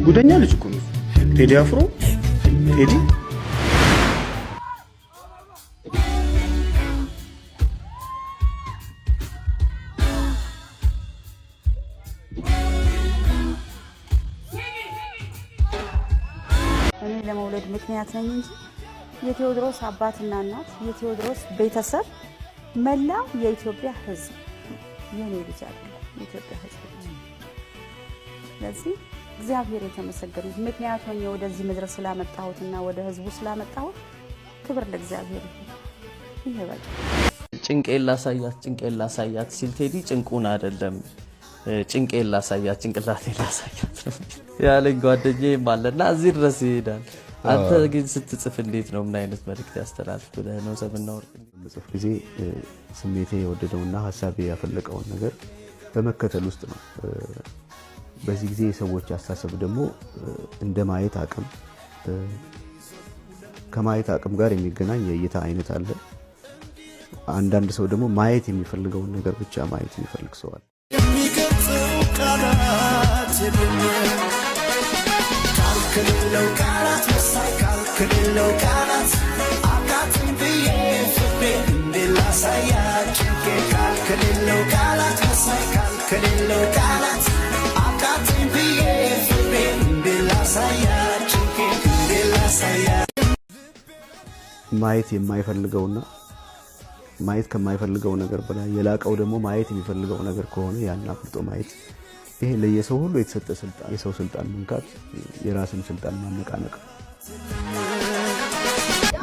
ጉደኛ ልጅ እኮ ነው ቴዲ አፍሮ ቴዲ እኔ ለመውለድ ምክንያት ነኝ እንጂ የቴዎድሮስ አባትና እናት የቴዎድሮስ ቤተሰብ መላው የኢትዮጵያ ሕዝብ የኔ ልጅ አይደለም የኢትዮጵያ ሕዝብ ስለዚህ እግዚአብሔር የተመሰገነ ምክንያት ሆኜ ወደዚህ ምድር ስላመጣሁትና ወደ ሕዝቡ ስላመጣሁት ክብር ለእግዚአብሔር ይሁን። ጭንቄላ ሳያት ሲል ቴዲ ጭንቁን አይደለም ጭንቄላ ሳያት ጭንቅላቴላ ሳያት ያለኝ ጓደኛዬ ማለና እዚህ ድረስ ይሄዳል። አንተ ግን ስትጽፍ እንዴት ነው ምን አይነት መልእክት ያስተላልፍ ብለህ ነው ዘመንና ወርቅ ጽፍ ጊዜ ስሜቴ የወደደውና ሐሳቤ ያፈለቀውን ነገር በመከተል ውስጥ ነው። በዚህ ጊዜ የሰዎች አስተሳሰብ ደግሞ እንደ ማየት አቅም ከማየት አቅም ጋር የሚገናኝ የእይታ አይነት አለ። አንዳንድ ሰው ደግሞ ማየት የሚፈልገውን ነገር ብቻ ማየት የሚፈልግ ሰው አለ። ማየት የማይፈልገውና ማየት ከማይፈልገው ነገር በላይ የላቀው ደግሞ ማየት የሚፈልገው ነገር ከሆነ ያን አፍልጦ ማየት ይሄ ለየሰው ሁሉ የተሰጠ ስልጣን የሰው ስልጣን መንካት የራስን ስልጣን ማነቃነቅ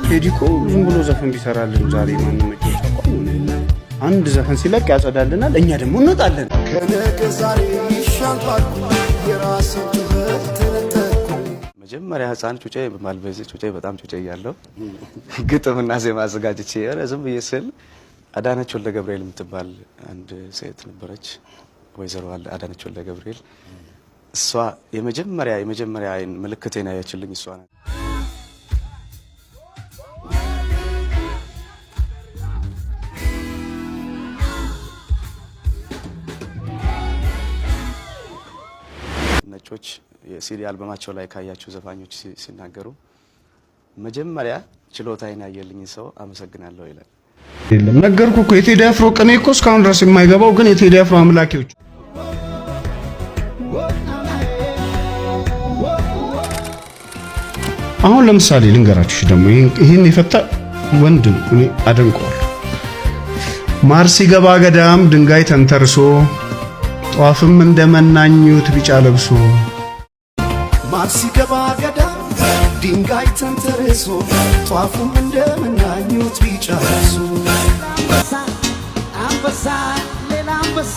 ቴዲኮ ዝም ብሎ ዘፈን ቢሰራልን ዛሬ ማንንም መጫወት አንድ ዘፈን ሲለቅ ያጸዳልናል እኛ ደግሞ እንወጣለን ከነገ ዛሬ ይሻላል የራስ መጀመሪያ ህፃን ጩጬ በማልበዝ ጩጬ በጣም ጩጬ ያለው ግጥምና ዜማ አዘጋጅቼ ዝም ብዬ ስል አዳነች ወልደ ገብርኤል የምትባል አንድ ሴት ነበረች ወይዘሮ አዳነች ወልደ ገብርኤል እሷ የመጀመሪያ ምልክቴን ያያችልኝ እሷ ናት። ነጮች የሲዲ አልበማቸው ላይ ካያችሁ ዘፋኞች ሲናገሩ መጀመሪያ ችሎታዬን ያየልኝ ሰው አመሰግናለሁ ይላል። የለም ነገርኩ እኮ የቴዲ አፍሮ ቅኔ እኮ እስካሁን ድረስ የማይገባው ግን የቴዲ አፍሮ አምላኪዎች አሁን ለምሳሌ ልንገራችሁ ደግሞ ይሄን የፈታ ወንድ እኔ አደንቀዋለሁ። ማር ሲገባ ገዳም ድንጋይ ተንተርሶ ጧፍም እንደመናኙት ቢጫ ለብሶ ማር ሲገባ ገዳም ድንጋይ ተንተርሶ ጧፍም እንደመናኙት ቢጫ ለብሶ አንበሳ ሌላ አንበሳ